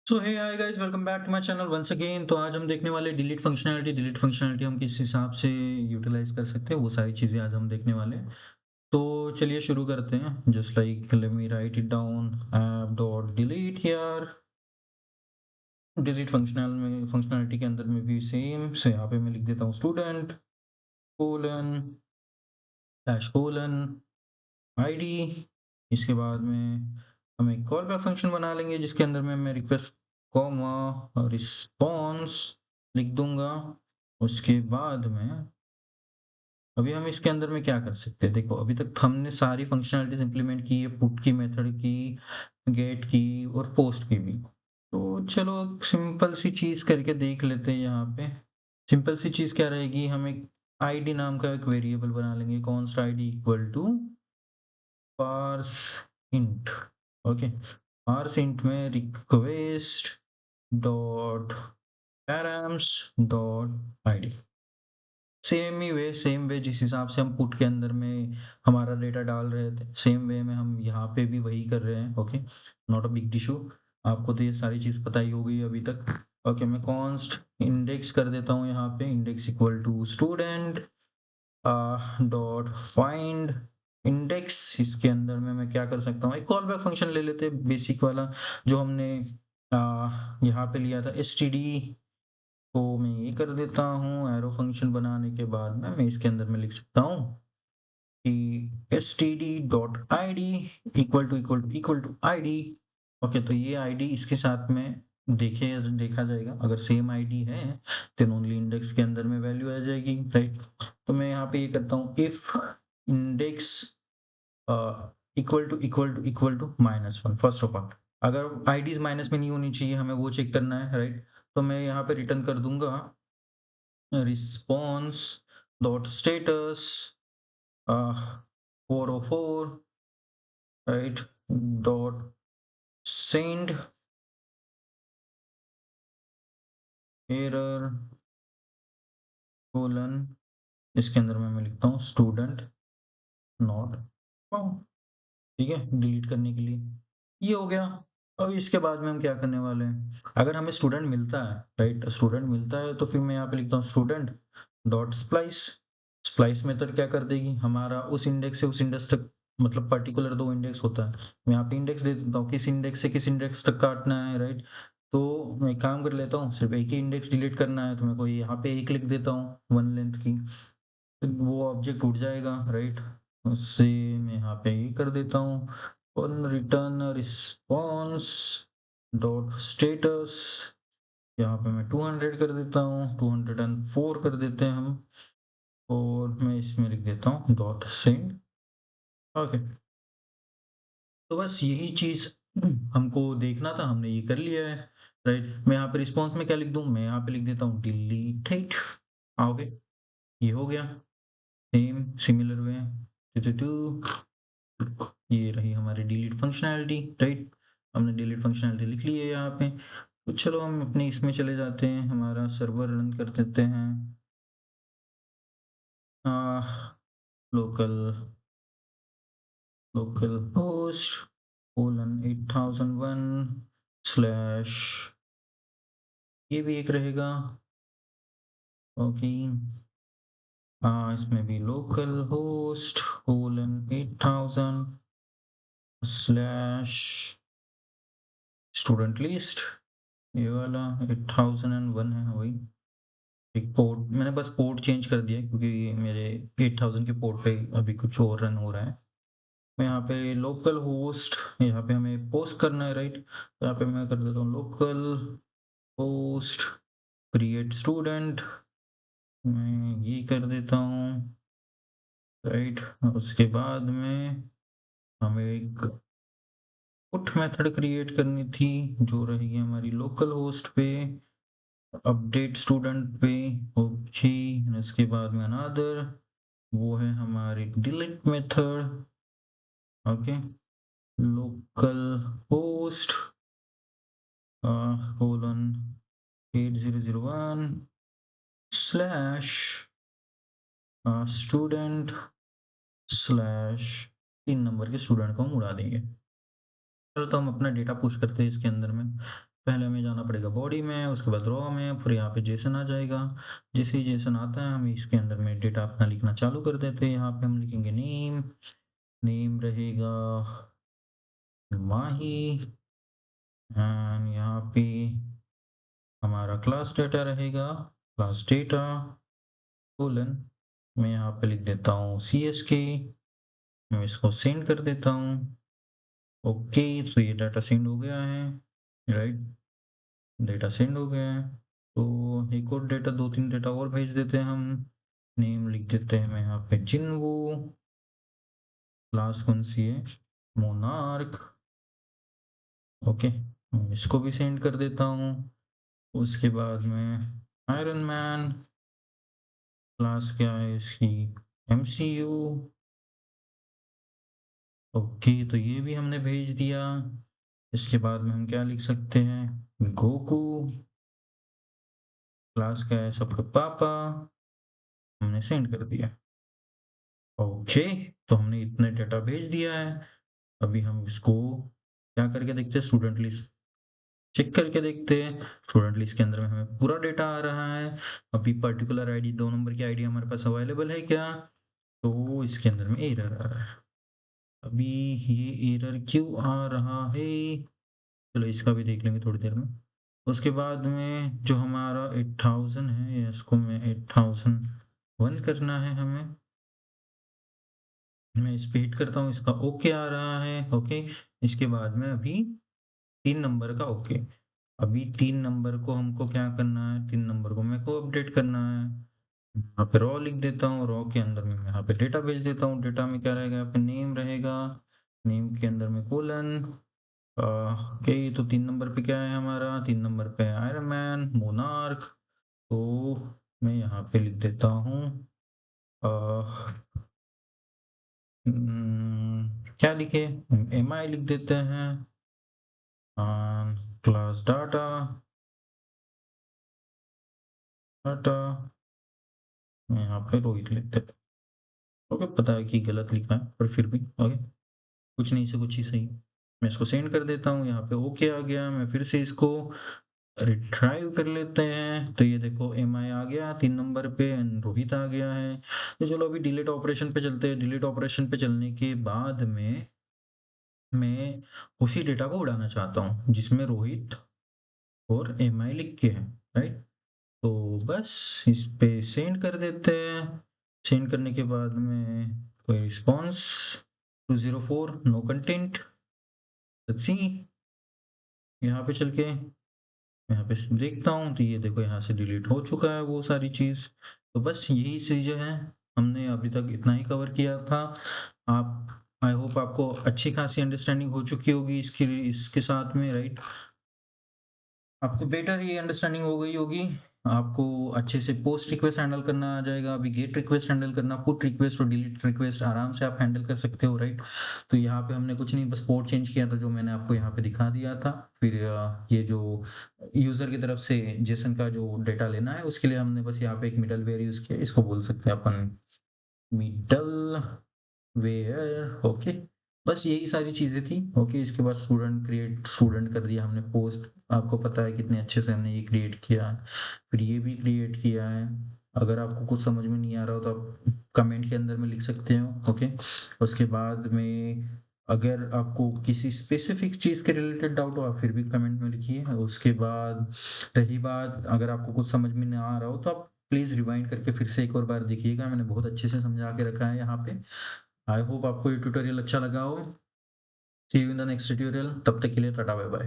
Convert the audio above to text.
So hey hi guys, welcome back to my channel once again. तो आज हम देखने वाले डिलीट फंक्शनैलिटी हम किस हिसाब से यूटिलाइज कर सकते हैं, वो सारी चीज़ें आज हम देखने वाले हैं। तो चलिए शुरू करते हैं। Just like let me right it down, app dot delete here. Delete functionality के अंदर में भी सेम से यहाँ पे मैं लिख देता हूँ student colon dash colon ID. इसके बाद में हम एक कॉल बैक फंक्शन बना लेंगे जिसके अंदर में मैं रिक्वेस्ट कॉमा रिस्पॉन्स लिख दूंगा। उसके बाद में अभी हम इसके अंदर में क्या कर सकते हैं, देखो अभी तक हमने सारी फंक्शनैलिटीज इंप्लीमेंट की है, पुट की, मेथड की, गेट की और पोस्ट की भी। तो चलो सिंपल सी चीज करके देख लेते हैं। यहाँ पे सिंपल सी चीज क्या रहेगी, हम एक आईडी नाम का एक वेरिएबल बना लेंगे, const ID equal to parse int. Okay, parse int में request dot params dot ID. Same way जिस हिसाब से हम पुट के अंदर में हमारा डेटा डाल रहे थे, सेम वे में हम यहाँ पे भी वही कर रहे हैं। Okay, not a big issue. आपको तो ये सारी चीज पता ही हो गई अभी तक। ओके, मैं कॉन्स्ट इंडेक्स कर देता हूँ यहाँ पे, index equal to student dot find index. इसके अंदर में मैं क्या कर सकता हूँ, एक कॉल बैक फंक्शन ले लेते हैं बेसिक वाला जो हमने यहाँ पे लिया था। एसटीडी को मैं ये कर देता हूँ, एरो फंक्शन बनाने के बाद में मैं इसके अंदर में लिख सकता हूँ कि STD dot I D equal to I D. Okay, तो ये आईडी इसके साथ में देखा जाएगा। अगर सेम आईडी है देन ओनली इंडेक्स के अंदर में वैल्यू आ जाएगी, राइट। तो मैं यहाँ पे ये करता हूँ, if index equal to -1। First of all, अगर आईडीज माइनस में नहीं होनी चाहिए, हमें वो चेक करना है, राइट। तो मैं यहाँ पे रिटर्न कर दूंगा response dot status 404, right, dot send error colon. इसके अंदर में मैं लिखता हूँ स्टूडेंट नॉट फाउंड। ठीक है, डिलीट करने के लिए ये हो गया। अब इसके बाद में हम क्या करने वाले हैं, अगर हमें स्टूडेंट मिलता है, राइट, स्टूडेंट मिलता है तो फिर मैं यहाँ पे लिखता हूँ student dot splice. Splice method क्या कर देगी, हमारा उस इंडेक्स से उस इंडेक्स तक, मतलब पर्टिकुलर 2 इंडेक्स होता है, मैं यहाँ पे इंडेक्स दे देता हूँ, किस इंडेक्स से किस इंडेक्स तक काटना है, राइट। तो मैं एक काम कर लेता हूँ, सिर्फ एक ही इंडेक्स डिलीट करना है तो मैं को यहाँ पे एक लिख देता हूँ 1 लेंथ की, वो ऑब्जेक्ट उठ जाएगा, राइट। उससे मैं यहाँ पे ये कर देता हूँ और रिटर्न रिस्पॉन्स डॉट स्टेटस। यहाँ पे मैं 200 कर देता हूँ, 204 कर देते हैं हम, और मैं इसमें लिख देता हूँ डॉट सेंड। ओके, तो बस यही चीज हमको देखना था, हमने ये कर लिया है, राइट। मैं यहाँ पे रिस्पॉन्स में क्या लिख दूँ, मैं यहाँ पे लिख देता हूँ डिलीटेड। ओके, ये हो गया। सेम सिमिलर वे ये रही हमारी डिलीट फंक्शनैलिटी, राइट। हमने डिलीट फंक्शनैलिटी लिख ली है यहाँ पे। तो चलो हम अपने इसमें चले जाते हैं, हमारा सर्वर रन कर देते हैं। Local local host colon 8001 slash, ये भी एक रहेगा। ओके, इसमें भी local host colon 8000 slash student list. ये वाला 8001 है वही। एक पोर्ट मैंने बस पोर्ट चेंज कर दिया है क्योंकि मेरे 8000 के पोर्ट पे अभी कुछ और रन हो रहा है। मैं यहाँ पे लोकल होस्ट, यहाँ पे हमें पोस्ट करना है, राइट। तो यहाँ पे मैं कर देता हूँ लोकल होस्ट क्रिएट स्टूडेंट, मैं ये कर देता हूँ, राइट। उसके बाद में हमें एक पुट मेथड क्रिएट करनी थी जो रहेगी हमारी लोकल होस्ट पे अपडेट स्टूडेंट पे। ओके, इसके बाद में अनदर, वो है हमारी delete method. Okay, local host colon 8001 slash student slash 3 number के स्टूडेंट को हम उड़ा देंगे। चलो, तो हम अपना डेटा पुश करते हैं इसके अंदर में। पहले हमें जाना पड़ेगा बॉडी में, उसके बाद रॉ में, फिर यहाँ पे जेसन आ जाएगा। जैसे ही जेसन आता है हम इसके अंदर में डेटा अपना लिखना चालू कर देते हैं। यहाँ पे हम लिखेंगे नेम, नेम रहेगा माही, एंड यहाँ पे हमारा क्लास डेटा रहेगा, क्लास डेटा कोलन, मैं यहाँ पे लिख देता हूँ CSK, मैं इसको सेंड कर देता हूँ। ओके, तो ये डाटा सेंड हो गया है, राइट, डेटा सेंड हो गया है। तो एक और डेटा, 2-3 डेटा और भेज देते हैं हम। नेम लिख देते हैं मैं यहाँ पे जिन्वो, क्लास कौन सी है, मोनार्क। ओके, मैं इसको भी सेंड कर देता हूँ। उसके बाद में आयरन मैन, क्लास क्या है इसकी, MCU। ओके, तो ये भी हमने भेज दिया। इसके बाद में हम क्या लिख सकते हैं, गोकू, क्लास क्या है सबका पापा, हमने सेंड कर दिया। ओके, तो हमने इतने डेटा भेज दिया है। अभी हम इसको क्या करके देखते हैं, स्टूडेंट लिस्ट चेक करके देखते हैं। स्टूडेंट लिस्ट के अंदर में हमें पूरा डेटा आ रहा है। अभी पर्टिकुलर आईडी, 2 नंबर की आईडी हमारे पास अवेलेबल है क्या, तो इसके अंदर में एरर आ रहा है। अभी ये एरर क्यों आ रहा है, चलो इसका भी देख लेंगे थोड़ी देर में। उसके बाद में जो हमारा 8000 है, इसको मैं 8001 करना है हमें। मैं इस पे हिट करता हूँ, इसका ओके आ रहा है। ओके, इसके बाद में अभी 3 नंबर का ओके। अभी 3 नंबर को हमको क्या करना है, 3 नंबर को मेरे को अपडेट करना है। यहाँ पे रॉ लिख देता हूँ, रॉ के अंदर में मैं यहाँ पे डेटा भेज देता हूँ। डेटा में क्या रहेगा, यहाँ पे नेम रहेगा, नेम के अंदर में कोलन। ओके, तो 3 नंबर पे क्या है हमारा, 3 नंबर पे आयरन मैन मोनार्क। तो मैं यहाँ पे लिख देता हूँ क्या लिखे, MI लिख देते हैं, क्लास डाटा, डाटा मैं यहाँ पे रोहित लिख देता हूँ। ओके, पता है कि गलत लिखा है पर फिर भी ओके, कुछ नहीं से कुछ ही सही। मैं इसको सेंड कर देता हूँ, यहाँ पे ओके आ गया। मैं फिर से इसको रिट्राइव कर लेते हैं, तो ये देखो MI आ गया 3 नंबर पे एंड रोहित आ गया है। तो चलो अभी डिलीट ऑपरेशन पे चलते हैं। डिलीट ऑपरेशन पे चलने के बाद में मैं उसी डेटा को उड़ाना चाहता हूँ जिसमें रोहित और MI लिख के है, राइट। तो बस इस पे सेंड कर देते हैं। सेंड करने के बाद में कोई response, 204 no content. Let's see, यहाँ पे चल के यहाँ पे देखता हूँ तो ये देखो यहाँ से डिलीट हो चुका है वो सारी चीज़। तो बस यही चीज़ें हैं, हमने अभी तक इतना ही कवर किया था। आप, आई होप आपको अच्छी खासी अंडरस्टैंडिंग हो चुकी होगी इसके साथ में, राइट। आपको बेटर ये अंडरस्टैंडिंग हो गई होगी। आपको अच्छे से पोस्ट रिक्वेस्ट हैंडल करना आ जाएगा। अभी गेट रिक्वेस्ट हैंडल करना, पुट रिक्वेस्ट और डिलीट रिक्वेस्ट आराम से आप हैंडल कर सकते हो, राइट। तो यहाँ पे हमने कुछ नहीं, बस पोर्ट चेंज किया था जो मैंने आपको यहाँ पे दिखा दिया था। फिर ये जो यूजर की तरफ से जेसन का जो डेटा लेना है उसके लिए हमने बस यहाँ पे एक मिडल वेयर यूज किया, इसको बोल सकते हैं अपन मिडल वेयर। ओके, बस यही सारी चीजें थी। ओके, इसके बाद स्टूडेंट कर दिया हमने पोस्ट। आपको पता है कितने अच्छे से हमने ये क्रिएट किया, फिर ये भी क्रिएट किया है। अगर आपको कुछ समझ में नहीं आ रहा हो तो आप कमेंट के अंदर में लिख सकते हो। ओके, उसके बाद में अगर आपको किसी स्पेसिफिक चीज के रिलेटेड डाउट हो आप फिर भी कमेंट में लिखिए। उसके बाद रही बात, अगर आपको कुछ समझ में नहीं आ रहा हो तो आप प्लीज रिवाइंड करके फिर से एक और बार देखिएगा, मैंने बहुत अच्छे से समझा के रखा है यहाँ पे। आई होप आपको ये ट्यूटोरियल अच्छा लगा हो। See you in the next tutorial, तब तक के लिए टाटा बाय बाय।